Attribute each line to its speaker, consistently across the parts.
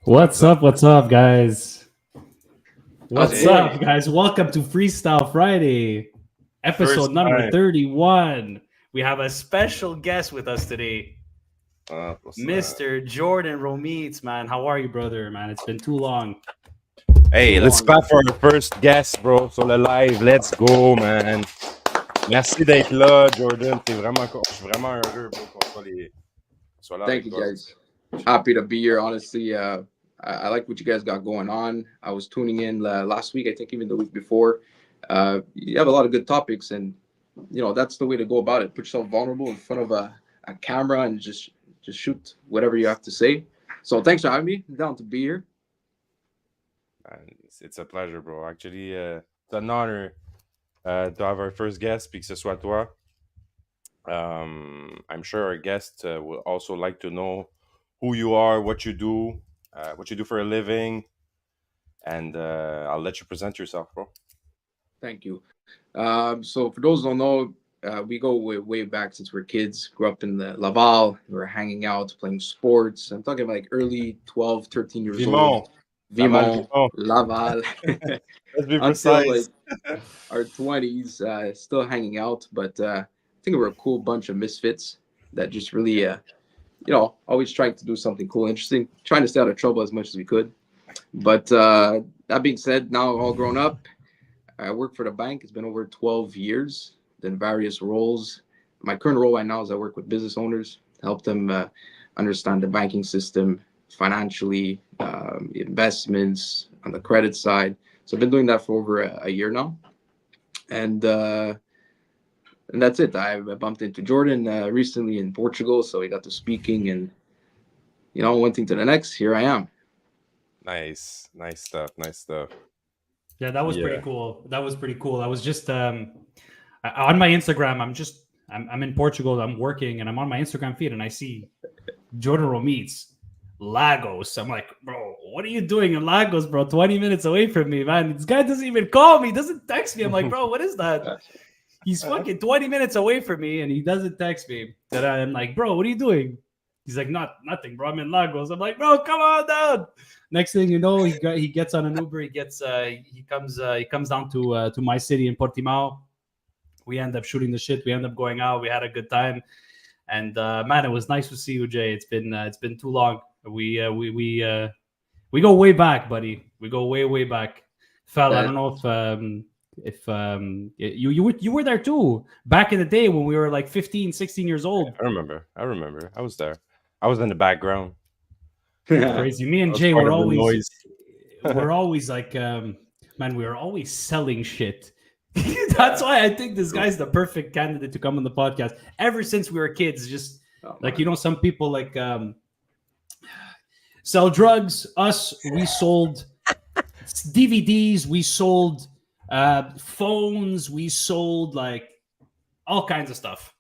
Speaker 1: What's up? What's up, guys? What's
Speaker 2: Hey,
Speaker 1: up, guys? Welcome to Freestyle Friday, episode
Speaker 2: first
Speaker 1: number
Speaker 2: time.
Speaker 1: 31. We have a special guest with us today,
Speaker 2: What's
Speaker 1: Mr. Jordan Romeets, man. How are you, brother? Man, it's been too long.
Speaker 2: Hey,
Speaker 1: Too
Speaker 2: let's
Speaker 1: long.
Speaker 2: clap for our first guest, bro, sur le live. Let's go, man. Merci d'être là, Jordan. Je suis vraiment heureux, bro, soit là
Speaker 3: Thank
Speaker 2: avec
Speaker 3: you,
Speaker 2: toi.
Speaker 3: guys. Happy to be here. Honestly, I like what you guys got going on. I was tuning in last week, I think even the week before. You have a lot of good topics, and that's the way to go about it. Put yourself vulnerable in front of a camera and just shoot whatever you have to say. So thanks for having me. I'm down to be here.
Speaker 2: It's a pleasure, bro. Actually, it's an honor to have our first guest, puis que ce soit toi. I'm sure our guest will also like to know who you are, what you do for a living, and I'll let you present yourself, bro.
Speaker 3: Thank you. So for those who don't know, we go way back since we're kids. Grew up in the Laval. We were hanging out, playing sports. I'm talking like early 12, 13 years old. Vimont, Laval.
Speaker 2: Let's be
Speaker 3: Until
Speaker 2: precise.
Speaker 3: like our 20s, still hanging out. But I think we're a cool bunch of misfits that just really, always trying to do something cool, interesting, trying to stay out of trouble as much as we could. But that being said, now all grown up, I work for the bank. It's been over 12 years, in various roles. My current role right now is I work with business owners, help them understand the banking system financially, investments on the credit side. So I've been doing that for over a year now. And that's it. I bumped into Jordan recently in Portugal, so we got to speaking, and one thing to the next. Here I am.
Speaker 2: Nice stuff.
Speaker 1: Yeah, that was pretty cool. That was pretty cool. I was just on my Instagram. I'm in Portugal. I'm working, and I'm on my Instagram feed, and I see Jordan Romeets, Lagos. I'm like, bro, what are you doing in Lagos, bro? 20 minutes away from me, man. This guy doesn't even call me, doesn't text me. I'm like, bro, what is that? He's fucking 20 minutes away from me, and he doesn't text me. That I'm like, bro, what are you doing? He's like, nothing, bro. I'm in Lagos. I'm like, bro, come on down. Next thing you know, he gets on an Uber. He comes down to my city in Portimao. We end up shooting the shit. We end up going out. We had a good time, and man, it was nice to see you, Jay. It's been too long. We go way back, buddy. We go way back. Fel, I don't know if you were there too back in the day when we were like 15, 16 years old.
Speaker 2: I remember. I was there. I was in the background.
Speaker 1: Crazy. Me and Jay were always like, man, we were always selling shit. That's why I think this guy's the perfect candidate to come on the podcast. Ever since we were kids, just some people like sell drugs. Us, we sold DVDs, we sold phones, we sold like all kinds of stuff.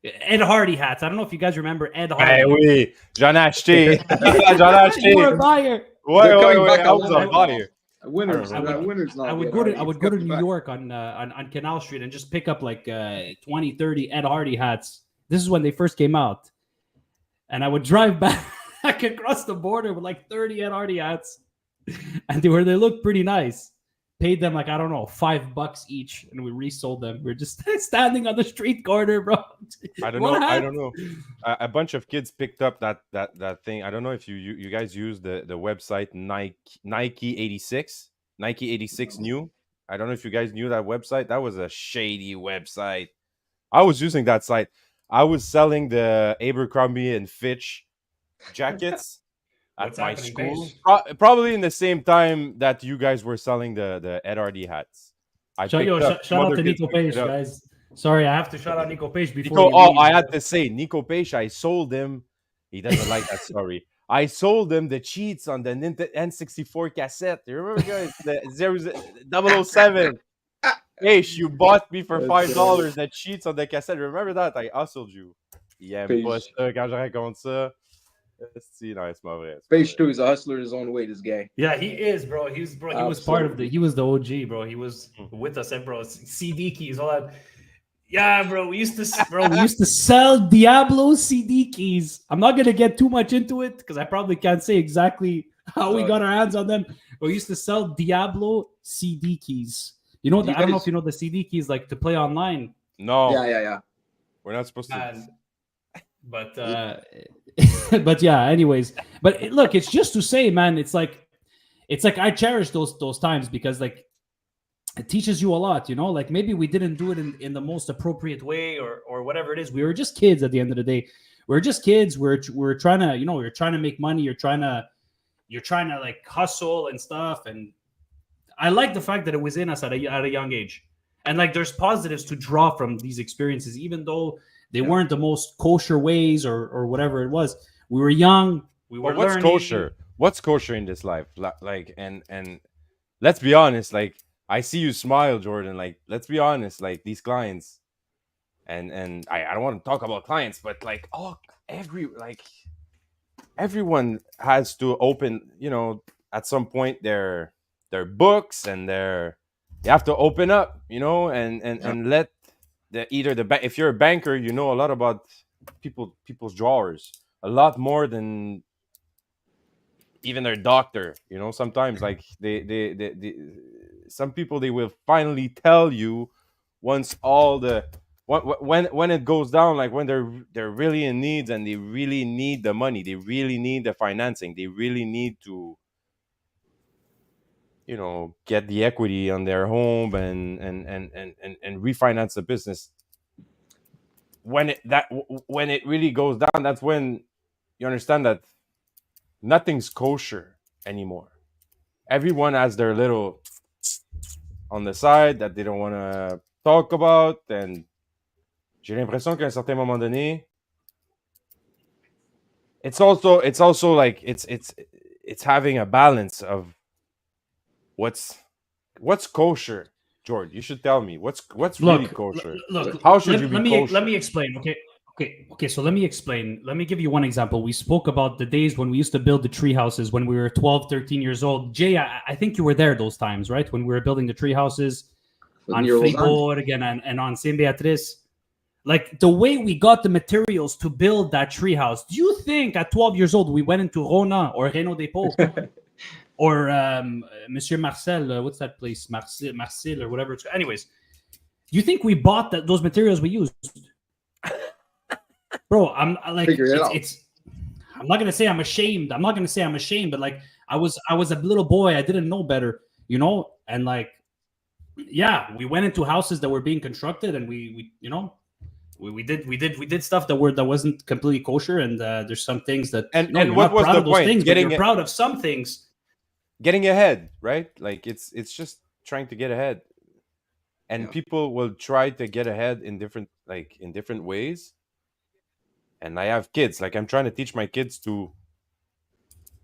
Speaker 1: Ed Hardy hats. I don't know if you guys remember Ed Hardy.
Speaker 2: Eh oui, j'en ai acheté. J'en ai acheté.
Speaker 1: You were a buyer.
Speaker 2: Ouais, I was a buyer.
Speaker 3: Winners.
Speaker 1: I would go to New York on Canal Street and just pick up like 20, 30 Ed Hardy hats. This is when they first came out. And I would drive back across the border with like 30 Ed Hardy hats. And they looked pretty nice. Paid them like, I don't know, $5 each, and we resold them. We're just standing on the street corner, bro.
Speaker 2: I don't know. A bunch of kids picked up that thing. I don't know if you guys use the website Nike 86 new. I don't know if you guys knew that website. That was a shady website. I was using that site. I was selling the Abercrombie and Fitch jackets at my school, probably in the same time that you guys were selling the Ed Hardy hats.
Speaker 1: Shout out to Nico Page, guys. Sorry, I have to shout out Nico Page before.
Speaker 2: I had to say Nico Page. I sold him. He doesn't like that story. I sold him the cheats on the N64 cassette. You remember, guys? The 007. Hey, you bought me for $5 the cheats on the cassette. Remember that? I hustled you. Il aime pas ça quand je raconte ça. Non, c'est pas vrai.
Speaker 3: Page 2 is a hustler in his own way, this guy.
Speaker 1: Yeah, he is, bro. He was part of he was the OG, bro. He was with us, bro. CD keys, all that. Yeah, bro. We used to sell Diablo CD keys. I'm not gonna get too much into it because I probably can't say exactly how we got our hands on them. We used to sell Diablo CD keys. You know, I don't know if you know the CD keys, like to play online.
Speaker 2: No.
Speaker 3: Yeah.
Speaker 2: We're not supposed to.
Speaker 1: But but yeah. Anyways, but look, it's just to say, man, it's like I cherish those times because like it teaches you a lot. You know, like maybe we didn't do it in the most appropriate way or whatever it is. We were just kids at the end of the day. We're just kids. We're trying to, you know, you're trying to make money. You're trying to like hustle and stuff. And I like the fact that it was in us at a young age. And like there's positives to draw from these experiences, even though they weren't the most kosher ways or whatever it was. We were young. We were
Speaker 2: what's
Speaker 1: learning.
Speaker 2: kosher? What's kosher in this life? Like and let's be honest. Like I see you smile, Jordan. Like let's be honest. Like these clients, and I don't want to talk about clients, but like everyone has to open, you know, at some point their books and you have to open up, you know, and let if you're a banker, you know a lot about people's drawers, a lot more than even their doctor, you know. Sometimes like they some people, they will finally tell you once all the when it goes down, like when they're really in needs and they really need the money, they really need the financing, they really need to, you know, get the equity on their home and refinance the business. When it really goes down, that's when you understand that nothing's kosher anymore. Everyone has their little on the side that they don't want to talk about, and j'ai l'impression qu'à un certain moment donné, it's also like it's having a balance of what's kosher. George, you should tell me what's really kosher.
Speaker 1: Look,
Speaker 2: how should you be kosher?
Speaker 1: Let me explain. Okay. So let me explain. Let me give you one example. We spoke about the days when we used to build the tree houses when we were 12, 13 years old. Jay, I think you were there those times, right? When we were building the tree houses on Freestyle again and on Saint Beatrice. Like the way we got the materials to build that tree house. Do you think at 12 years old we went into Rona or Renault Depot or Monsieur Marcel? What's that place? Marcel or whatever. Anyways, do you think we bought those materials we used? Bro, I'm like, it's. I'm not gonna say I'm ashamed. But like, I was a little boy. I didn't know better, you know. And like, yeah, we went into houses that were being constructed, and we you know, we did stuff that wasn't completely kosher. And there's some things that
Speaker 2: and what was the point?
Speaker 1: But you're proud of some things.
Speaker 2: Getting ahead, right? Like it's just trying to get ahead, and people will try to get ahead in different ways. And I have kids. Like I'm trying to teach my kids to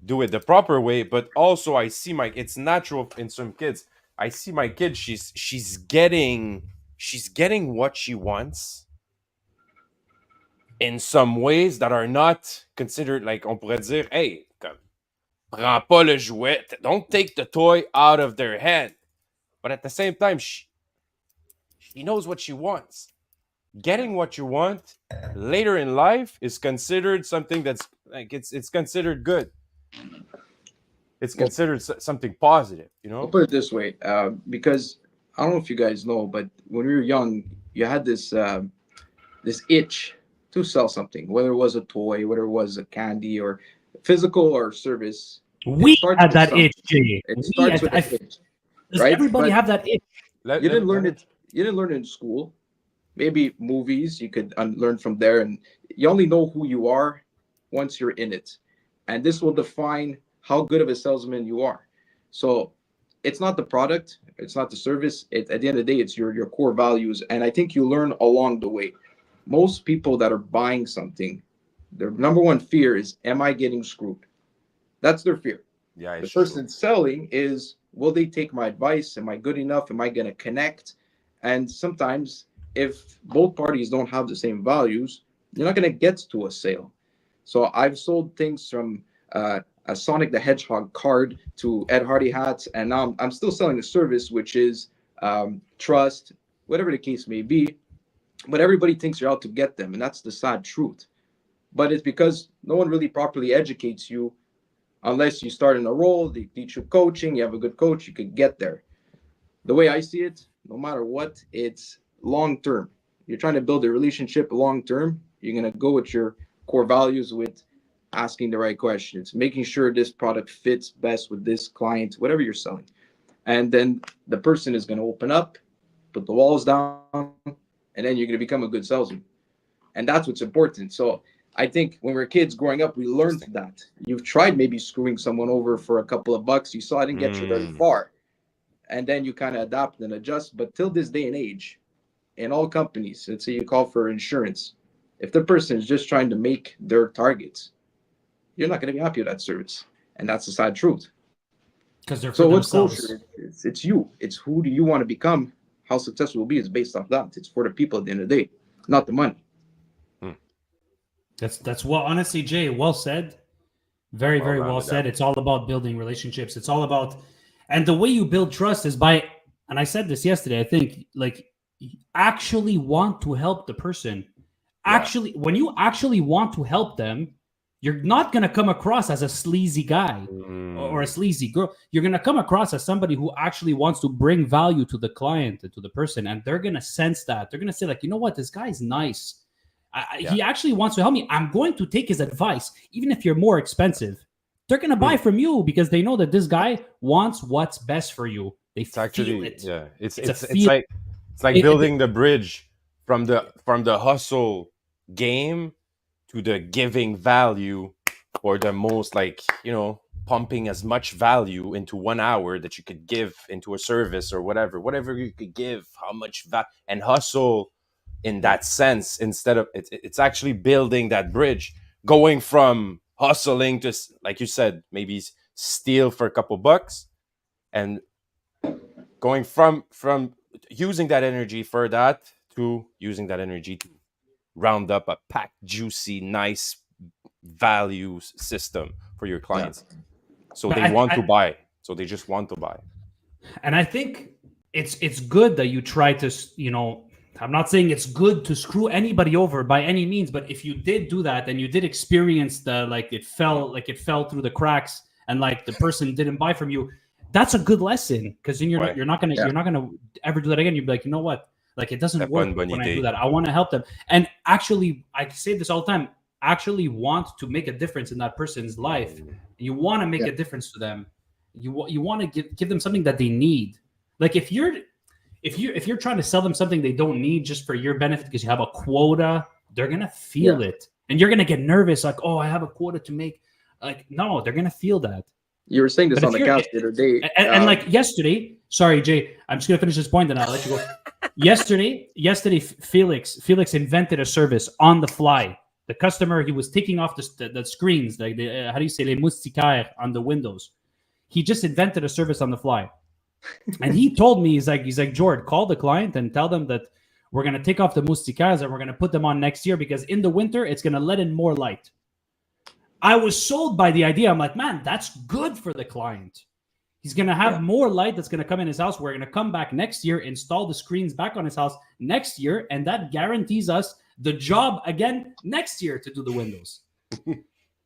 Speaker 2: do it the proper way, but also I see it's natural in some kids. I see my kid. She's getting what she wants in some ways that are not considered, like on pourrait dire, hey, prends pas le jouet. Don't take the toy out of their hand. But at the same time, she knows what she wants. Getting what you want later in life is considered something that's like it's considered good. It's considered something positive, you know.
Speaker 3: I'll put it this way, because I don't know if you guys know, but when we were young, you had this this itch to sell something, whether it was a toy, whether it was a candy, or physical or service.
Speaker 1: We had that itch, Jay.
Speaker 3: It starts with an itch, right?
Speaker 1: Everybody have that itch.
Speaker 3: You didn't learn it. You didn't learn it in school. Maybe movies you could learn from there, and you only know who you are once you're in it, and this will define how good of a salesman you are. So it's not the product, it's not the service. At the end of the day, it's your core values, and I think you learn along the way. Most people that are buying something, their number one fear is, am I getting screwed? That's their fear.
Speaker 2: Yeah,
Speaker 3: the person selling is, will they take my advice? Am I good enough? Am I going to connect? And sometimes if both parties don't have the same values, you're not going to get to a sale. So I've sold things from a Sonic the Hedgehog card to Ed Hardy hats, and now I'm still selling the service, which is trust, whatever the case may be. But everybody thinks you're out to get them, and that's the sad truth. But it's because no one really properly educates you Unless you start in a role, they teach you coaching, you have a good coach, you could get there. The way I see it, no matter what, it's long term. You're trying to build a relationship long term. You're going to go with your core values, with asking the right questions, making sure this product fits best with this client, whatever you're selling. And then the person is going to open up, put the walls down, and then you're going to become a good salesman. And that's what's important. So I think when we're kids growing up, we learned that. You've tried maybe screwing someone over for a couple of bucks. You saw it didn't get you very far. And then you kind of adapt and adjust. But till this day and age, in all companies, let's say you call for insurance, if the person is just trying to make their targets, you're not going to be happy with that service. And that's the sad truth.
Speaker 1: Because they're for
Speaker 3: So what's
Speaker 1: themselves.
Speaker 3: culture? It's you. It's who do you want to become? How successful will be is based off that. It's for the people at the end of the day, not the money.
Speaker 1: That's well, honestly, Jay, well said. Very, very well said. It's all about building relationships. It's all about, and the way you build trust is by, and I said this yesterday, I think, like, actually want to help the person. Actually, when you actually want to help them, you're not going to come across as a sleazy guy or a sleazy girl. You're going to come across as somebody who actually wants to bring value to the client and to the person. And they're going to sense that. They're going to say, like, you know what? This guy's nice. He actually wants to help me. I'm going to take his advice. Even if you're more expensive, they're going to buy from you because they know that this guy wants what's best for you. They feel it.
Speaker 2: Yeah. It's like building the bridge from the hustle game to the giving value, or the most, like, pumping as much value into 1 hour that you could give into a service or whatever you could give, how much and hustle in that sense, instead of it's actually building that bridge, going from hustling to, like you said, maybe steal for a couple bucks, and going from using that energy for that to using that energy to round up a packed, juicy, nice value system for your clients. So they just want to buy.
Speaker 1: And I think it's good that you try to, I'm not saying it's good to screw anybody over by any means, but if you did do that and you did experience the, like, it fell through the cracks and, like, the person didn't buy from you, that's a good lesson, because then you're not gonna ever do that again. You'd be like, you know what? Like, it doesn't work when I do that. I want to help them. And actually, I say this all the time, actually want to make a difference in that person's life. You want to make a difference to them. You want to give them something that they need. Like, if you're trying to sell them something they don't need just for your benefit because you have a quota, they're going to feel it. And you're going to get nervous, like, oh, I have a quota to make. Like, no, they're going to feel that.
Speaker 3: You were saying this on the couch the other day.
Speaker 1: And like yesterday, sorry, Jay, I'm just going to finish this point and I'll let you go. Yesterday, Felix invented a service on the fly. The customer, he was taking off the screens, like how do you say, les moustiquaires on the windows. He just invented a service on the fly. And he told me, he's like, George, call the client and tell them that we're going to take off the moustiquaires and we're going to put them on next year because in the winter, it's going to let in more light. I was sold by the idea. I'm like, man, that's good for the client. He's going to have more light that's going to come in his house. We're going to come back next year, install the screens back on his house next year, and that guarantees us the job again next year to do the windows.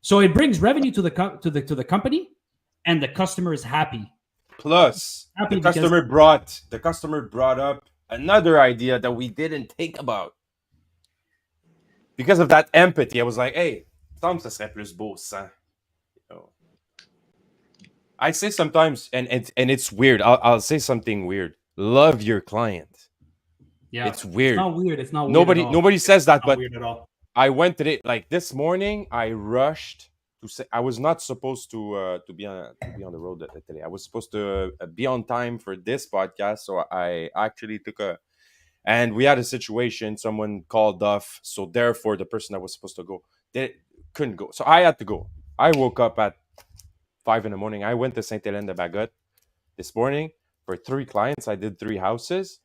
Speaker 1: So it brings revenue to the company, and the customer is happy.
Speaker 2: Plus, the customer brought up another idea that we didn't think about. Because of that empathy, I was like, hey, ça serait plus beau sans. I say sometimes, and it's weird. I'll say something weird. Love your client.
Speaker 1: Yeah,
Speaker 2: it's weird.
Speaker 1: It's not weird. It's not weird.
Speaker 2: Nobody says that,
Speaker 1: it's
Speaker 2: but
Speaker 1: weird at all.
Speaker 2: I went today, like this morning. I rushed to say I was not supposed to be on the road today. I was supposed to be on time for this podcast, so I actually and we had a situation. Someone called off, so therefore the person that was supposed to go, they couldn't go, so I had to go. I woke up at 5 a.m. I went to Sainte-Hélène-de-Bagotte this morning for 3 clients. I did 3 houses,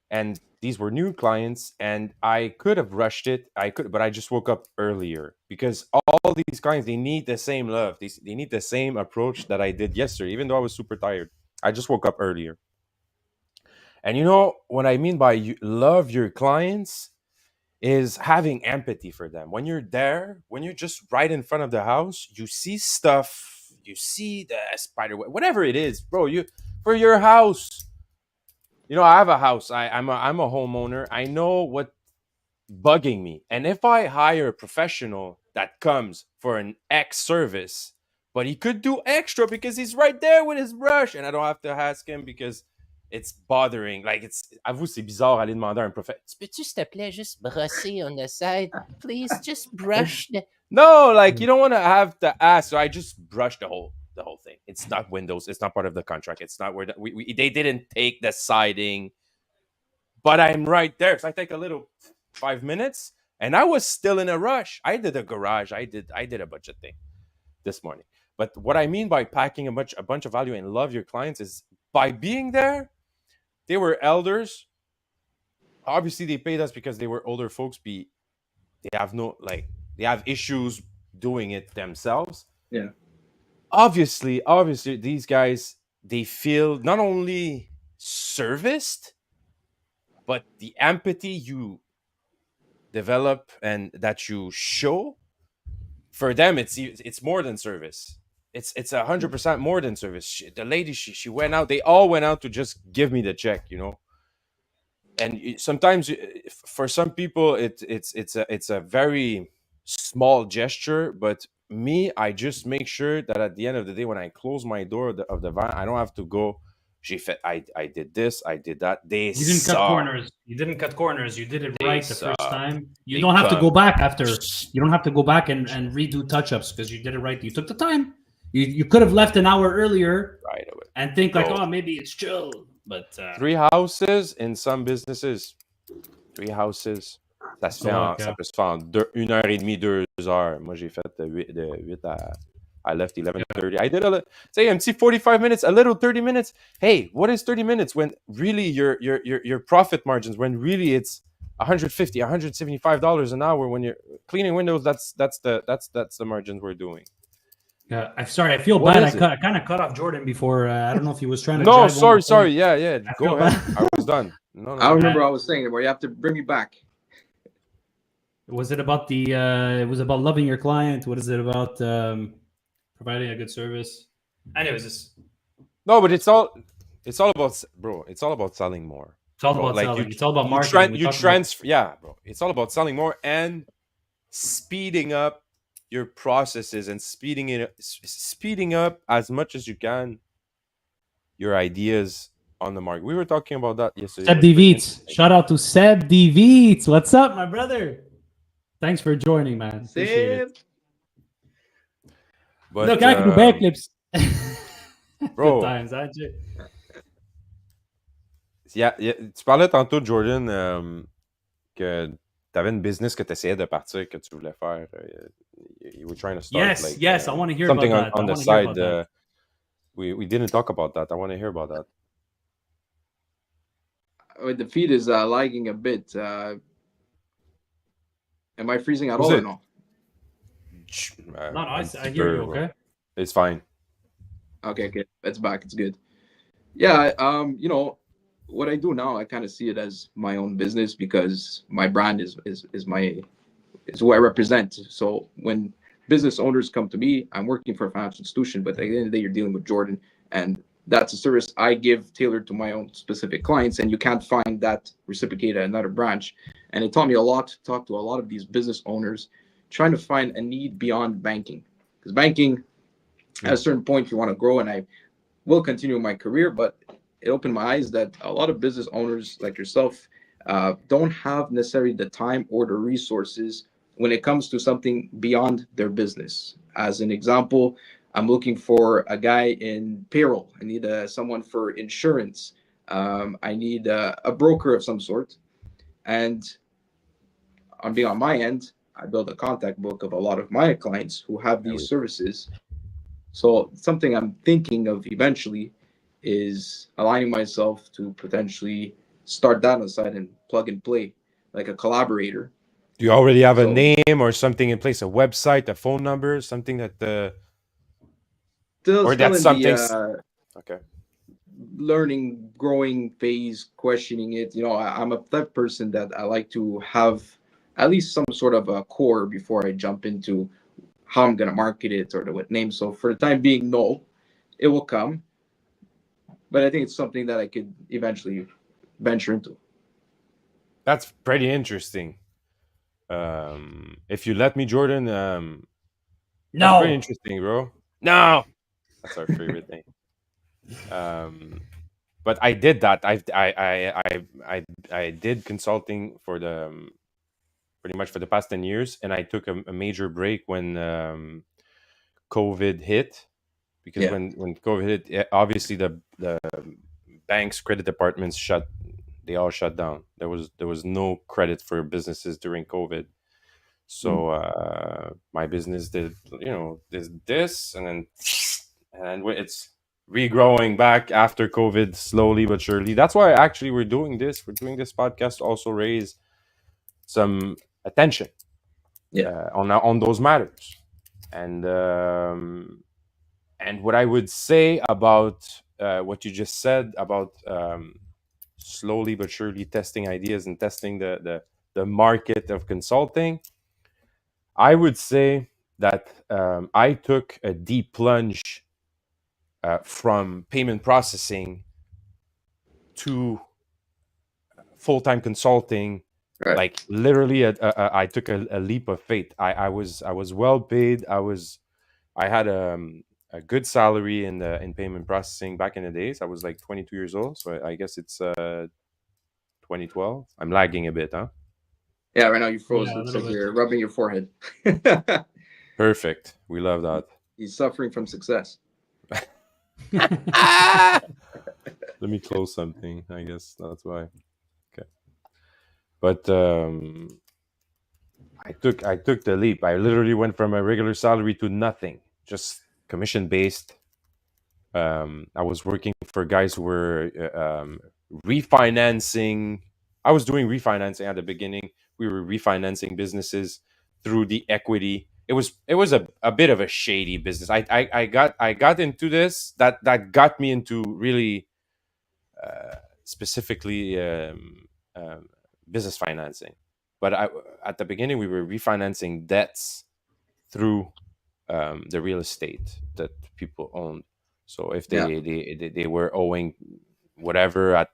Speaker 2: and these were new clients, and I could have rushed it. But I just woke up earlier because all these clients, they need the same love. They need the same approach that I did yesterday, even though I was super tired. I just woke up earlier. And what I mean by you love your clients is having empathy for them. When you're there, when you're just right in front of the house, you see stuff you see the spider web, whatever it is, bro. You for your house. You know, I have a house. I'm a homeowner. I know what bugging me. And if I hire a professional that comes for an X service, but he could do extra because he's right there with his brush, and I don't have to ask him because it's bothering. Like, avoue, c'est bizarre aller demander à un professeur. Peux-tu, s'il te plaît, juste brosser on the side? Please, just brush the. No, like, you don't want to have to ask. So I just brush the whole thing. It's not windows. It's not part of the contract. It's not where they didn't take the siding, but I'm right there. So I take a little 5 minutes, and I was still in a rush. I did a garage. I did a bunch of things this morning. But what I mean by packing a bunch of value and love your clients is by being there. They were elders. Obviously, they paid us because they were older folks. They have issues doing it themselves.
Speaker 3: Yeah.
Speaker 2: Obviously, these guys, they feel not only serviced, but the empathy you develop and that you show, for them, it's more than service. It's 100% more than service. The lady, she went out. They all went out to just give me the check, you know. And sometimes, for some people, it's a very small gesture, but me, I just make sure that at the end of the day, when I close my door of the van, I don't have to go. I did this, I did that. You
Speaker 1: didn't cut corners. You didn't cut corners. You did it right the first time. You don't have to go back after. You don't have to go back and redo touch-ups because you did it right. You took the time. You could have left an hour earlier,
Speaker 2: right away,
Speaker 1: and think like, oh, maybe it's chill. But
Speaker 2: 3 houses in some businesses. 3 houses. Ça peut se faire en 1h30, 2 heures. Moi, j'ai fait de 8 à... I left 11:30. I did say MC 45 minutes, a little 30 minutes. Hey, what is 30 minutes when really your profit margins, when really it's $150, $175 an hour when you're cleaning windows? That's the margins we're doing.
Speaker 1: I'm sorry. I feel bad. I kind of cut off Jordan before. I don't know if he was trying to.
Speaker 2: No, sorry. Yeah. Go ahead. I was done. No.
Speaker 3: I remember I was saying it, where you have to bring me back.
Speaker 1: Was it about it was about loving your client? What is it about? Providing a good service. Anyways,
Speaker 2: no, but it's all about, bro. It's all about selling more.
Speaker 1: It's all about selling. It's all about marketing.
Speaker 2: Bro. It's all about selling more and speeding up your processes and speeding up as much as you can your ideas on the market. We were talking about that yesterday.
Speaker 1: Seb Divites. Shout out to Seb Divites. What's up, my brother? Thanks for joining, man. Appreciate it.
Speaker 2: But,
Speaker 1: look, I can do backflips.
Speaker 2: Bro.
Speaker 1: Good times, aren't you?
Speaker 2: Yeah, tu parlais tantôt, Jordan, que tu avais une business que tu essayais de partir, que tu voulais faire. You were trying to start.
Speaker 1: Yes, I want to hear
Speaker 2: something
Speaker 1: about that.
Speaker 2: on the side. We didn't talk about that. I want to hear about that.
Speaker 3: The feed is lagging a bit. Am I freezing at all or no?
Speaker 1: No, I hear you. Okay,
Speaker 2: it's fine.
Speaker 3: Okay, it's back. It's good. Yeah, you know what I do now. I kind of see it as my own business because my brand is who I represent. So when business owners come to me, I'm working for a financial institution, but at the end of the day, you're dealing with Jordan, and that's a service I give tailored to my own specific clients, and you can't find that reciprocated at another branch. And it taught me a lot to talk to a lot of these business owners, trying to find a need beyond banking, because banking, at a certain point, you want to grow, and I will continue my career, but it opened my eyes that a lot of business owners like yourself don't have necessarily the time or the resources when it comes to something beyond their business. As an example, I'm looking for a guy in payroll. I need someone for insurance. I need a broker of some sort. And on my end, I build a contact book of a lot of my clients who have these services. So something I'm thinking of eventually is aligning myself to potentially start that on the side and plug and play like a collaborator.
Speaker 2: Do you already have a name or something in place, a website, a phone number, something that or that's something okay,
Speaker 3: learning, growing phase, questioning it. You know, I'm a type of person that I like to have at least some sort of a core before I jump into how I'm gonna market it or what name. So for the time being, no, it will come, but I think it's something that I could eventually venture into.
Speaker 2: That's pretty interesting. If you let me, Jordan, that's pretty
Speaker 1: No.
Speaker 2: interesting, bro. No, that's our favorite thing. But I did that. I did consulting for the pretty much for the past 10 years, and I took a major break when COVID hit. Because
Speaker 3: Yeah.
Speaker 2: when COVID hit, obviously the banks' credit departments shut. They all shut down. There was no credit for businesses during COVID. So my business did this, and then it's regrowing back after COVID slowly but surely. That's why actually we're doing this. We're doing this podcast to also raise some attention on those matters. And what I would say about what you just said about slowly but surely testing ideas and testing the market of consulting, I would say that I took a deep plunge from payment processing to full-time consulting.
Speaker 3: Right.
Speaker 2: Like literally, I took a leap of faith. I was well paid. I had a good salary in payment processing back in the days. I was like 22 years old, so I guess it's 2012. I'm lagging a bit, huh?
Speaker 3: Yeah, right now you froze.
Speaker 1: Yeah, a
Speaker 3: Looks
Speaker 1: little
Speaker 3: like
Speaker 1: bit.
Speaker 3: you're rubbing your forehead.
Speaker 2: Perfect. We love that.
Speaker 3: He's suffering from success.
Speaker 2: Let me close something. I guess that's why. Okay. But I took the leap. I literally went from a regular salary to nothing, just commission based. I was working for guys who were refinancing. I was doing refinancing at the beginning. We were refinancing businesses through the equity. It was a bit of a shady business. I got into this that got me into really specifically business financing. But at the beginning we were refinancing debts through the real estate that people owned. So if they were owing whatever at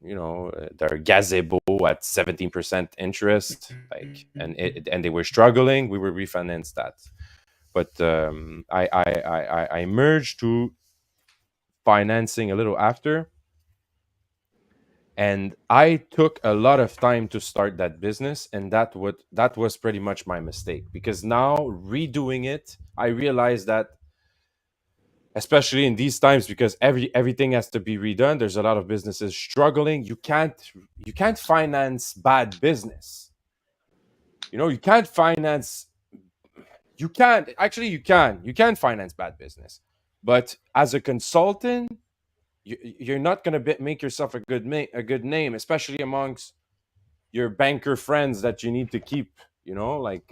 Speaker 2: their gazebo at 17% interest, like, and they were struggling, we would refinance that. But I merged to financing a little after, and I took a lot of time to start that business, and that was pretty much my mistake, because now redoing it, I realized that, especially in these times, because everything has to be redone, there's a lot of businesses struggling. You can't finance bad business. You can't finance. You can't actually. You can finance bad business, but as a consultant, you're not going to make yourself a good name, especially amongst your banker friends that you need to keep. Like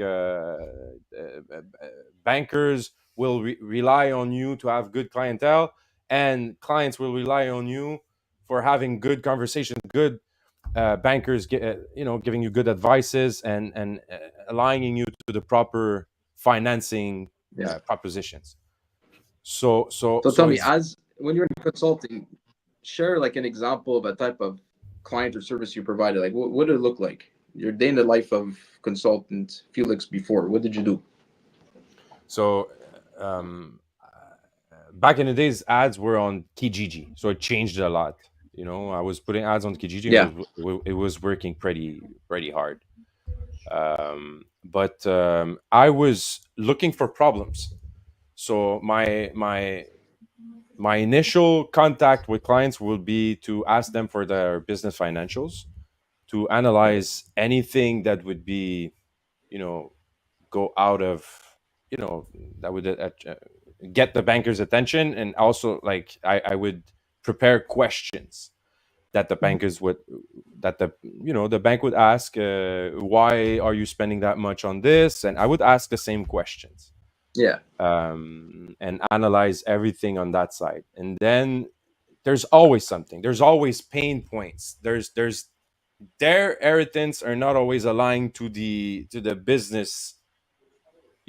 Speaker 2: bankers will rely on you to have good clientele, and clients will rely on you for having good conversations, good bankers giving you good advices, and aligning you to the proper financing propositions. So
Speaker 3: tell me,
Speaker 2: it's
Speaker 3: as when you're in consulting, share like an example of a type of client or service you provided. Like what did it look like? Your day in the life of consultant Felix before. What did you do?
Speaker 2: So back in the days, ads were on Kijiji, so it changed a lot. I was putting ads on Kijiji.
Speaker 3: Yeah.
Speaker 2: It was working pretty hard. But I was looking for problems. So my initial contact with clients will be to ask them for their business financials, to analyze anything that would be, go out of, that would get the banker's attention. And also, like, I would prepare questions that the bankers would that the bank would ask, why are you spending that much on this? And I would ask the same questions,
Speaker 3: Yeah.
Speaker 2: and analyze everything on that side. And then there's always something. There's always pain points. Their irritants are not always aligned to the business,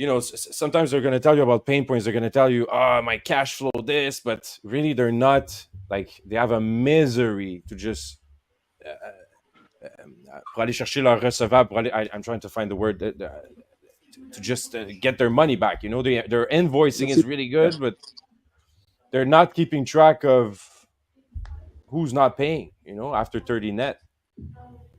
Speaker 2: you know, sometimes they're going to tell you about pain points. They're going to tell you, oh, my cash flow this, but really they're not. Like, they have a misery to just pour aller chercher leur recevable, pour aller, I'm trying to find the word, to just get their money back. You know, their invoicing is really good, but they're not keeping track of who's not paying, you know, after 30 net.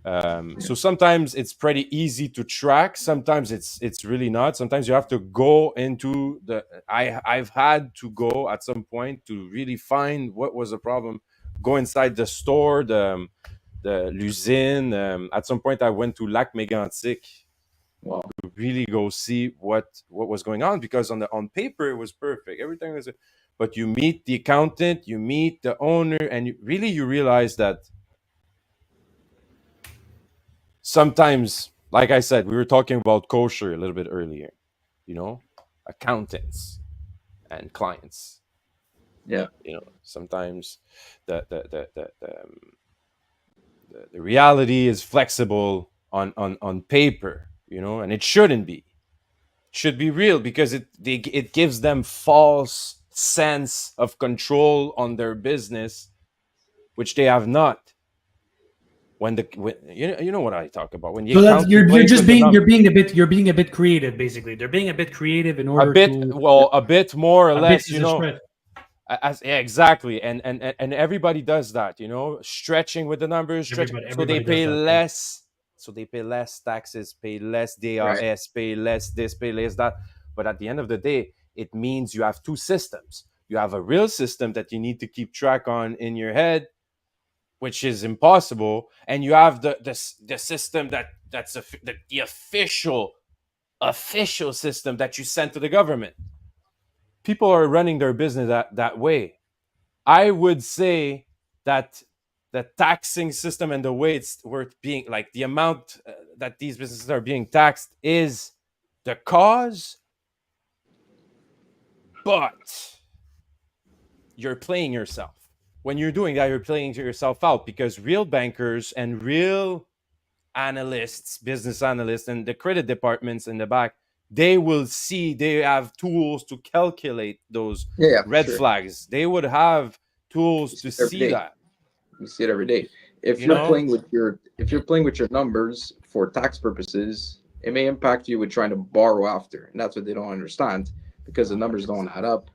Speaker 2: So sometimes it's pretty easy to track. Sometimes it's really not. Sometimes you have to go into I've had to go at some point to really find what was the problem. Go inside the store, l'usine. At some point, I went to Lac Mégantic.
Speaker 3: Wow.
Speaker 2: To really go see what was going on, because on paper it was perfect. Everything was, but you meet the accountant, you meet the owner, and you realize that sometimes, like I said, we were talking about kosher a little bit earlier, you know, accountants and clients.
Speaker 3: Yeah.
Speaker 2: You know, sometimes the reality is flexible on paper, you know, and it shouldn't be. It should be real, because it gives them false sense of control on their business, which they have not. When you know what I talk about, when
Speaker 1: So that's, you're being a bit creative, basically. They're being a bit creative in order
Speaker 2: a bit more or less,
Speaker 1: bit
Speaker 2: you know. Yeah, exactly, and everybody does that, you know, stretching with the numbers, so they pay less. So they pay less taxes, pay less DRS, right. Pay less this, pay less that. But at the end of the day, it means you have two systems. You have a real system that you need to keep track on in your head, which is impossible, and you have the system that's the official system that you send to the government. People are running their business that way. I would say that the taxing system and the way it's worth being, like the amount that these businesses are being taxed, is the cause, but you're playing yourself. When you're doing that, you're playing yourself out, because real bankers and real analysts, business analysts, and the credit departments in the back, they will see, they have tools to calculate those red flags. They would have tools to see that.
Speaker 3: You see it every day. If you're playing with your numbers for tax purposes, it may impact you with trying to borrow after, and that's what they don't understand, because the numbers don't add up.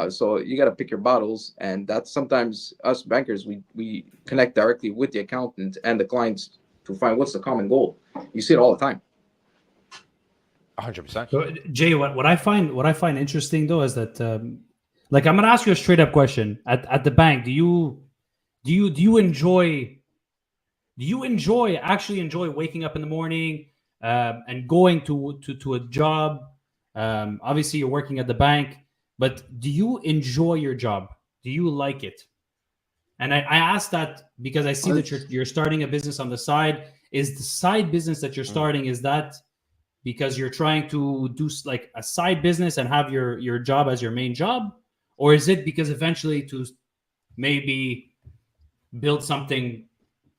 Speaker 3: So you got to pick your battles, and that's sometimes us bankers, we connect directly with the accountant and the clients to find what's the common goal. You see it all the time.
Speaker 2: 100%.
Speaker 1: So, Jay, what I find interesting though is that, like, I'm gonna ask you a straight up question. At the bank, do you actually enjoy waking up in the morning and going to a job? Obviously, you're working at the bank, but do you enjoy your job? Do you like it? And I ask that because I see that you're starting a business on the side. Is the side business that you're starting, is that because you're trying to do like a side business and have your job as your main job? Or is it because eventually to maybe build something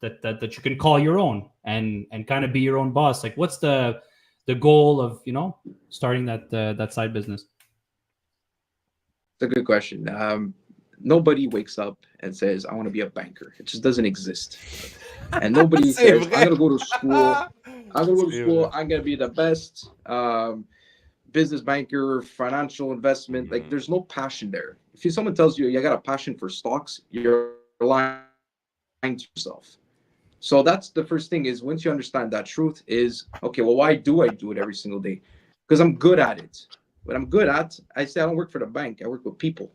Speaker 1: that you can call your own and kind of be your own boss? Like, what's the goal of, you know, starting that side business?
Speaker 3: It's a good question. Nobody wakes up and says, I want to be a banker. It just doesn't exist. And nobody says, I'm going to go to school. I'm going to be the best business banker, financial investment. Like, there's no passion there. If someone tells you got a passion for stocks, you're lying to yourself. So that's the first thing, is once you understand that truth, is, okay, well, why do I do it every single day? Because I'm good at it. What I'm good at, I say I don't work for the bank. I work with people.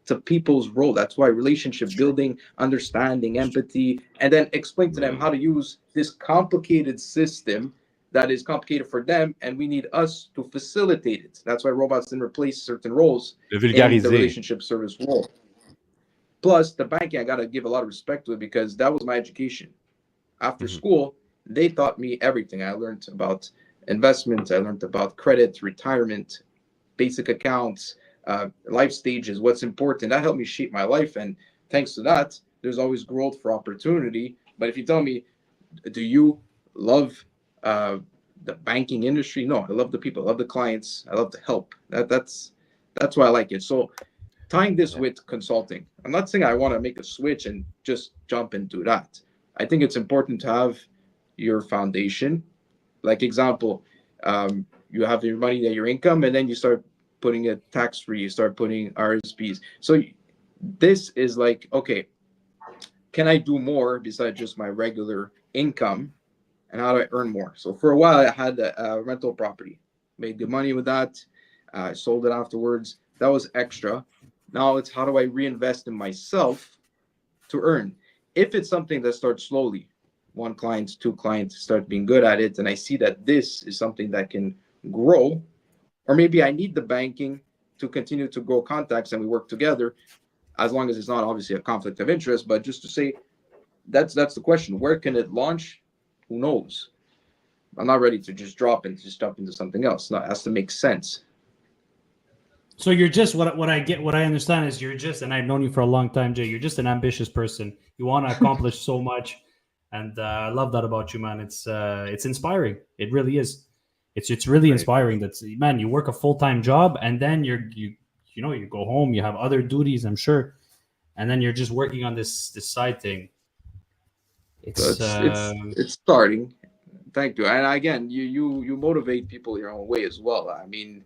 Speaker 3: It's a people's role. That's why relationship building, understanding, empathy, and then explain to them how to use this complicated system that is complicated for them, and we need us to facilitate it. That's why robots didn't replace certain roles in the relationship service role. Plus, the banking, I got to give a lot of respect to it, because that was my education. After school, they taught me everything. I learned about investments. I learned about credit, retirement, basic accounts, life stages, what's important. That helped me shape my life. And thanks to that, there's always growth for opportunity. But if you tell me, do you love the banking industry. No, I love the people. I love the clients. I love the help. That's why I like it. So tying this with consulting, I'm not saying I want to make a switch and just jump into that. I think it's important to have your foundation. Like example, you have your money, your income, and then you start putting it tax free. You start putting RSPs. So this is like, okay, can I do more besides just my regular income? And how do I earn more? So for a while, I had a rental property, made good money with that. I sold it afterwards. That was extra. Now it's how do I reinvest in myself to earn? If it's something that starts slowly, 1 client, 2 clients, start being good at it, and I see that this is something that can grow, or maybe I need the banking to continue to grow contacts and we work together, as long as it's not obviously a conflict of interest, but just to say, that's the question. Where can it launch? Who knows? I'm not ready to just drop and just jump into something else. No, it has to make sense.
Speaker 1: So you're just what I understand is you're just, and I've known you for a long time, Jay. You're just an ambitious person. You want to accomplish so much, and I love that about you, man. It's inspiring. It really is. It's really inspiring. That's, man. You work a full-time job, and then you go home. You have other duties, I'm sure, and then you're just working on this side thing.
Speaker 3: It's starting. Thank you. And again, you motivate people your own way as well. I mean,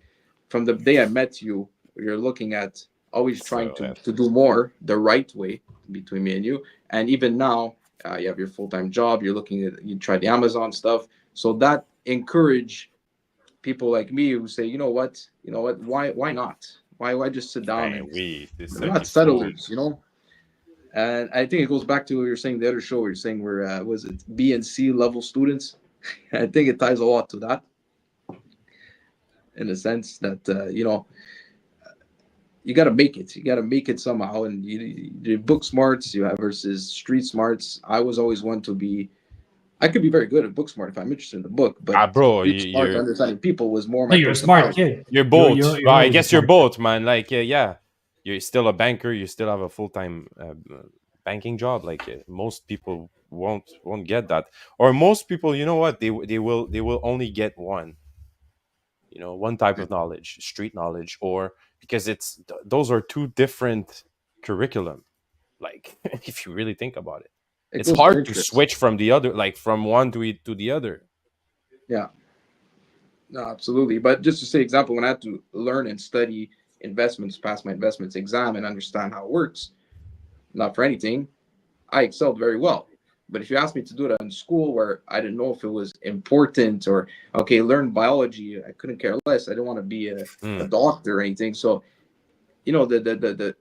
Speaker 3: from the day I met you, you're looking at always trying to do more the right way between me and you. And even now, you have your full-time job. You try the Amazon stuff. So that encourage people like me who say, you know what, why not? Why just sit down and we're not settlers, And I think it goes back to what you were saying the other show. Where you're saying we're was it B and C level students? I think it ties a lot to that, in the sense that you got to make it. You got to make it somehow. And the book smarts you have versus street smarts. I was always one to be. I could be very good at book smart if I'm interested in the book, but
Speaker 2: bro,
Speaker 3: smart understanding people was more.
Speaker 1: No, you're a smart kid.
Speaker 2: You're both. I guess you're both, man. Like, yeah. You're still a banker. You still have a full-time banking job. Like most people won't get that, or most people, you know what? They will only get one. One type of knowledge, street knowledge, or because those are 2 different curriculum. Like if you really think about it, it's hard to switch from the other, like from one to the other.
Speaker 3: Yeah. No, absolutely. But just to say, example, when I had to learn and study investments, pass my investments exam and understand how it works, not for anything, I excelled very well. But if you ask me to do it in school where I didn't know if it was important, or learn biology, I couldn't care less. I didn't want to be a doctor or anything. So the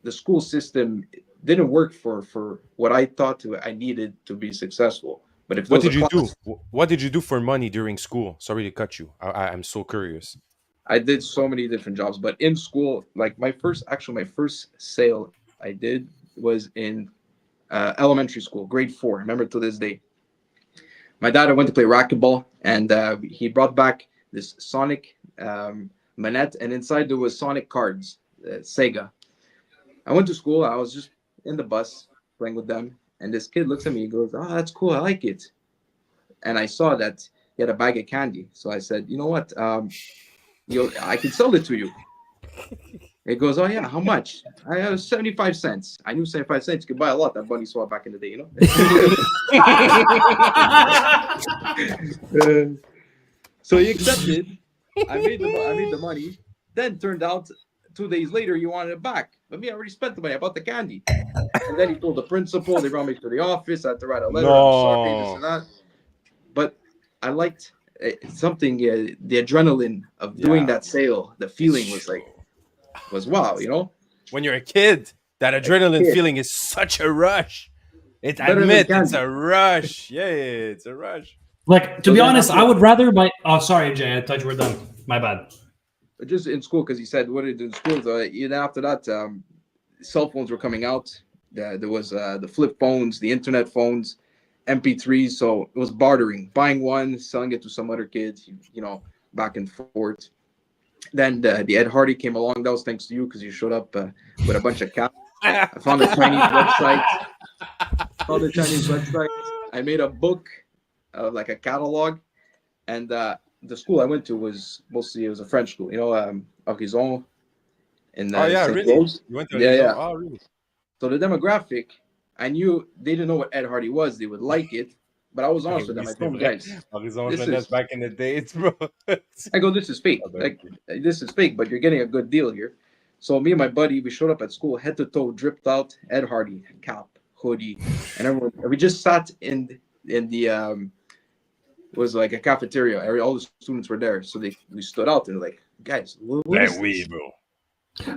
Speaker 3: school system didn't work for what I thought I needed to be successful. But if
Speaker 2: what did you do? What did you do for money during school? Sorry to cut you. I'm so curious.
Speaker 3: I did so many different jobs, but in school, like my first sale I did was in elementary school, grade 4. I remember to this day. My dad, I went to play racquetball, and he brought back this Sonic manette, and inside there was Sonic cards, Sega. I went to school. I was just in the bus playing with them, and this kid looks at me and goes, "Oh, that's cool. I like it." And I saw that he had a bag of candy, so I said, "You know what? I can sell it to you." It goes, "Oh yeah, how much?" I have 75 cents. I knew 75 cents you could buy a lot. That bunny swap back in the day, So he accepted. I made the money. Then turned out 2 days later he wanted it back. But me, I already spent the money. I bought the candy. And then he told the principal. They brought me to the office. I had to write a letter. I'm sorry, this and that. But I liked something. The adrenaline of doing that sale. The feeling was wow.
Speaker 2: When you're a kid, that adrenaline feeling is such a rush. It's a rush. Yeah, it's a rush.
Speaker 1: Like, to be honest, I would rather oh, sorry, Jay. I thought you were done. My bad.
Speaker 3: Just in school, because he said what did in school. After that, cell phones were coming out. There was the flip phones, the internet phones, MP3s. So it was bartering, buying one, selling it to some other kids. Back and forth. Then the Ed Hardy came along. That was thanks to you, because you showed up with a bunch of cats. I found a Chinese website. I made a book, like a catalog, And the school I went to was mostly, it was a French school, Horizon in
Speaker 2: Oh yeah,
Speaker 3: St.
Speaker 2: really?
Speaker 3: Rose.
Speaker 2: You went to
Speaker 3: Yeah,
Speaker 2: Horizon?
Speaker 3: yeah.
Speaker 2: Oh really?
Speaker 3: So the demographic, I knew they didn't know what Ed Hardy was. They would like it, but I was honest with them. I told them, guys,
Speaker 2: Horizon
Speaker 3: this
Speaker 2: Jeunesse
Speaker 3: is.
Speaker 2: back in the days, bro.
Speaker 3: I go, this is fake.
Speaker 2: Oh,
Speaker 3: Like, this is fake, but you're getting a good deal here. So me and my buddy, we showed up at school, head to toe, dripped out, Ed Hardy, cap, hoodie, and everyone. And we just sat in the it was like a cafeteria area. All the students were there, so we stood out and like, guys, what is this?
Speaker 2: bro.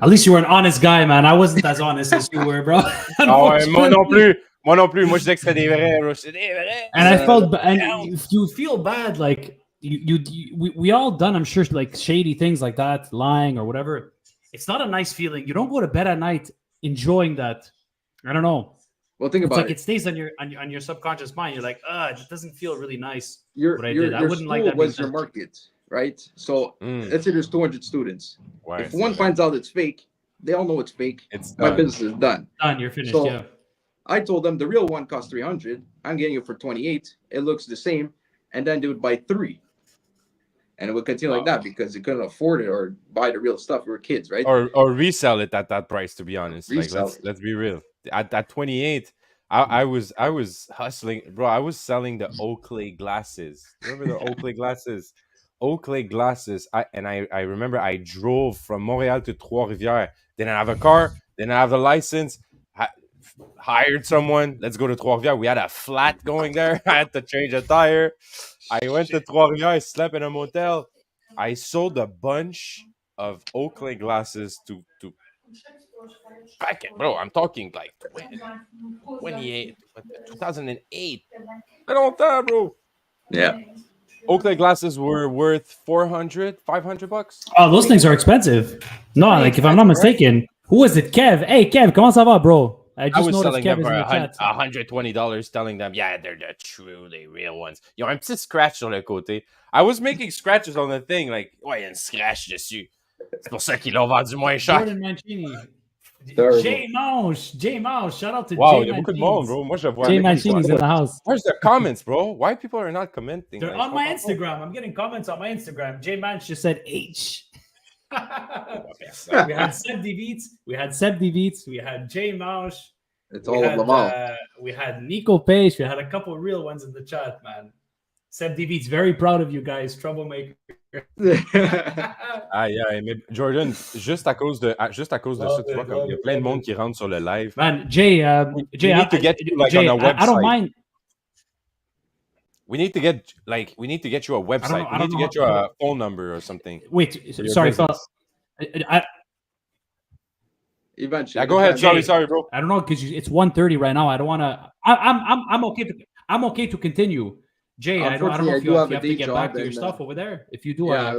Speaker 1: At least you were an honest guy, man. I wasn't as honest as you were, bro.
Speaker 2: Ah ouais, moi non plus. Moi non plus. Moi, je disais que c'était des vrais, bro. C'était des vrais.
Speaker 1: And I felt, and you feel bad, like we all done, I'm sure, like shady things like that, lying or whatever. It's not a nice feeling. You don't go to bed at night enjoying that. I don't know.
Speaker 3: Well, think
Speaker 1: It's
Speaker 3: about
Speaker 1: like
Speaker 3: it.
Speaker 1: it stays on your subconscious mind. You're like, it doesn't feel really nice.
Speaker 3: Your
Speaker 1: what I did. I wouldn't
Speaker 3: school
Speaker 1: like that
Speaker 3: was
Speaker 1: being
Speaker 3: your
Speaker 1: done.
Speaker 3: market, right? So let's say there's 200 students.
Speaker 2: Ouais,
Speaker 3: If one finds out it's fake, they all know it's fake.
Speaker 2: it's
Speaker 3: My
Speaker 2: done.
Speaker 3: business is done.
Speaker 1: Done. You're finished.
Speaker 3: So-
Speaker 1: Yeah.
Speaker 3: I told them the real one costs 300. I'm getting it for 28. It looks the same, and then they would buy 3, and it would continue like that because they couldn't afford it or buy the real stuff. We were kids, right?
Speaker 2: Or resell it at that price, to be honest.
Speaker 3: Resell
Speaker 2: Like
Speaker 3: it.
Speaker 2: let's be real. At 28, I was hustling, bro. I was selling the Oakley glasses. Remember the Oakley glasses? Oakley glasses. I remember I drove from Montreal to Trois-Rivières. Didn't have a car, didn't have the license. Hired someone. Let's go to Trois-Rivières. We had a flat going there. I had to change a tire. I went to Trois-Rivières, slept in a motel. I sold a bunch of Oakley glasses to back in, bro. I'm talking like 28, 2008. I don't know, bro.
Speaker 3: Yeah.
Speaker 2: Oakley glasses were worth 400, 500 bucks.
Speaker 1: Oh, those things are expensive. No, like if I'm not mistaken, who was it? Kev. Hey, Kev, comment ça va, bro? I
Speaker 2: I was
Speaker 1: noticed
Speaker 2: selling
Speaker 1: Kev
Speaker 2: them
Speaker 1: is
Speaker 2: for
Speaker 1: in the chat.
Speaker 2: $120, telling them, yeah, they're the truly real ones. Ils ont un petit scratch sur le côté. I was making scratches on the thing, like, ouais, il y a une scratch dessus. C'est pour ça qu'ils l'ont vendu moins cher.
Speaker 1: Jordan Mancini.
Speaker 3: Terrible.
Speaker 1: Jay Mouse. Shout out to
Speaker 2: Wow, il
Speaker 1: Jay
Speaker 2: y a beaucoup de
Speaker 1: Mancini.
Speaker 2: monde, bro. Moi, je vois.
Speaker 1: Jay
Speaker 2: avec
Speaker 1: Mancini's
Speaker 2: lui,
Speaker 1: in the house.
Speaker 2: Where's the comments, bro? Why people are not commenting?
Speaker 1: They're
Speaker 2: Like,
Speaker 1: on my Instagram. I'm getting comments on my Instagram. Jay Manch just said H. We had Seb Beats. We had Jay Mausch.
Speaker 3: It's all of Laval.
Speaker 1: We had Nico Page. We had a couple of real ones in the chat, man. Seb Beats, very proud of you guys. Troublemaker.
Speaker 2: Aïe, aïe, mais Jordan, juste à cause de ça, tu vois, comme il y a plein de monde qui rentre sur le live.
Speaker 1: Man, Jay,
Speaker 2: we need to get you like
Speaker 1: Jay,
Speaker 2: on a website.
Speaker 1: I don't mind.
Speaker 2: We need to get you a website. We need to get you a phone number or something.
Speaker 1: Wait, sorry, fellas.
Speaker 3: Eventually.
Speaker 2: Yeah, go ahead. Sorry, bro.
Speaker 1: I don't know because it's 1:30 right now. I don't want to. I'm okay. I'm okay to continue. Jay, I don't know if you have to get back to your stuff over there. If you do,
Speaker 3: yeah,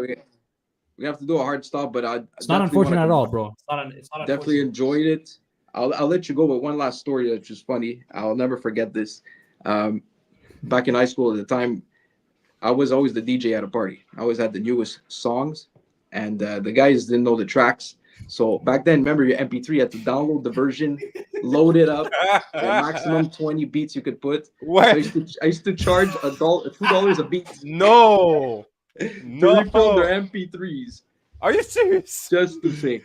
Speaker 3: we have to do a hard stop, but
Speaker 1: it's not unfortunate at all, bro. It's not
Speaker 3: definitely enjoyed it. I'll let you go with one last story that's just funny. I'll never forget this. Back in high school at the time, I was always the DJ at a party. I always had the newest songs, and the guys didn't know the tracks. So back then, remember your MP3, you had to download the version, load it up, the maximum 20 beats you could put.
Speaker 2: What?
Speaker 3: So I used to charge $2 a beat.
Speaker 2: No.
Speaker 3: To refill their MP3s.
Speaker 2: Are you serious?
Speaker 3: Just to say.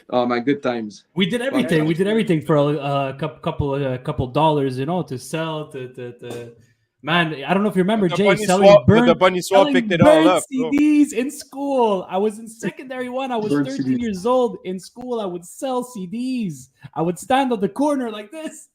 Speaker 3: Oh my, good times.
Speaker 1: We did everything. We did everything for a couple dollars, to sell. To Man, I don't know if you remember, Jay, selling
Speaker 2: the bunny swap picked it all up.
Speaker 1: CDs in school. I was in secondary one. I was
Speaker 3: Burn
Speaker 1: 13
Speaker 3: CDs.
Speaker 1: years old. In school, I would sell CDs. I would stand on the corner like this.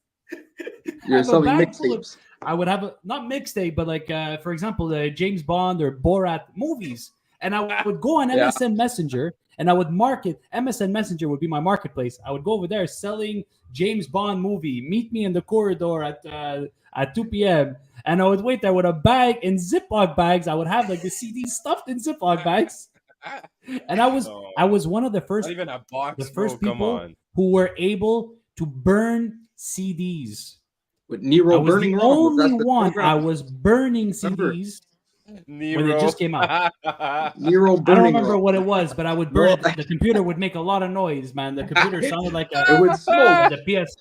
Speaker 3: You're selling mixtapes.
Speaker 1: I would have not mixtape, but like for example, the James Bond or Borat movies, and I would go on MSN Messenger and I would market. MSN Messenger would be my marketplace. I would go over there selling James Bond movie. Meet me in the corridor at 2 p.m. And I would wait there with a bag in Ziploc bags. I would have like the CDs stuffed in Ziploc bags. And I was one of the first,
Speaker 2: Not even a box,
Speaker 1: the first
Speaker 2: bro.
Speaker 1: people who were able to burn CDs.
Speaker 3: With Nero
Speaker 1: I was
Speaker 3: burning
Speaker 1: the
Speaker 3: wrong.
Speaker 1: only one. I was burning CDs
Speaker 2: Nero.
Speaker 1: when it just came out.
Speaker 3: Nero
Speaker 1: I
Speaker 3: burning
Speaker 1: don't remember
Speaker 3: wrong.
Speaker 1: what it was, but I would burn it. The computer would make a lot of noise, man. The computer sounded like
Speaker 3: It would smoke.
Speaker 1: the PS.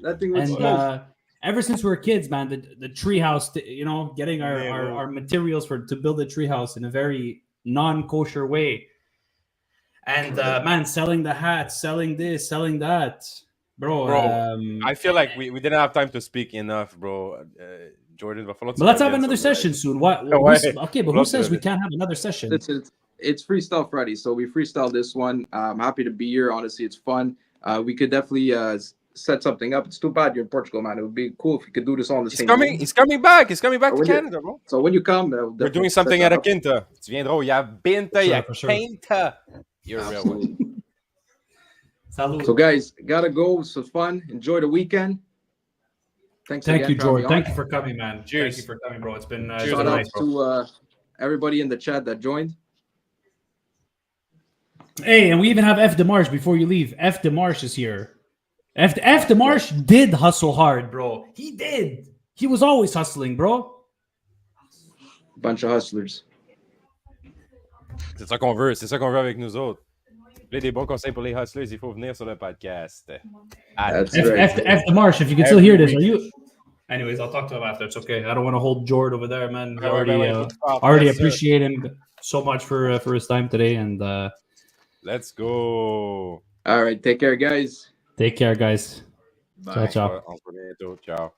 Speaker 3: That thing would smoke.
Speaker 1: ever since we were kids, man, the treehouse, getting our materials to build a treehouse in a very non-kosher way. And man, selling the hats, selling this, selling that. Bro,
Speaker 2: I feel like we didn't have time to speak enough, bro. Jordan,
Speaker 1: but let's have another session soon. Okay, but who says we can't have another session?
Speaker 3: It's Freestyle Friday, so we freestyle this one. I'm happy to be here. Honestly, it's fun. We could definitely set something up. It's too bad you're in Portugal, man. It would be cool if we could do this all in the same room.
Speaker 2: He's coming back. He's coming back to Canada, bro.
Speaker 3: So when you come,
Speaker 2: we're doing something at a quinta. Tu viendras. Il y a Binta, il y a Quinta. You're a real one.
Speaker 3: So guys, gotta go. This was fun. Enjoy the weekend.
Speaker 1: Thank you, Jordan. Thank you for coming, man. Cheers. Thank you for coming, bro. It's been
Speaker 3: shout out to everybody in the chat that joined.
Speaker 1: Hey, and we even have F. DeMarche before you leave. F. DeMarche is here. F. DeMarche did hustle hard, bro. He did. He was always hustling, bro.
Speaker 3: Bunch of hustlers.
Speaker 2: C'est ça qu'on veut. C'est ça qu'on veut avec nous autres. Vous des bons conseils pour les hustlers, il faut venir sur le podcast.
Speaker 1: F. DeMarche, if you can still hear this, are you... Anyways, I'll talk to him after. It's okay. I don't want to hold Jord over there, man. I already appreciate him so much for his time today. And
Speaker 2: let's go.
Speaker 3: All right. Take care, guys.
Speaker 1: Take care, guys.
Speaker 3: Bye.
Speaker 1: Ciao, ciao.
Speaker 2: Ciao.